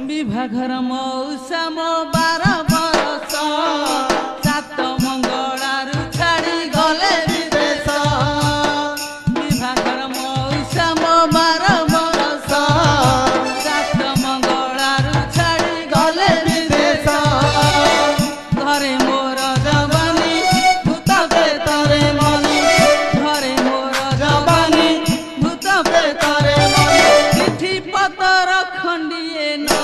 विभाघर मौसम 12 बरस सात मंगलारू छाड़ी गले विदेश विभाघर मौसम 12 बरस सात मंगलारू छाड़ी गले विदेश घरे मोर जवानी भूत प्रेतरे मनी घरे मोर जवानी भूत प्रेतरे मनी चिठी पतर खंडिए न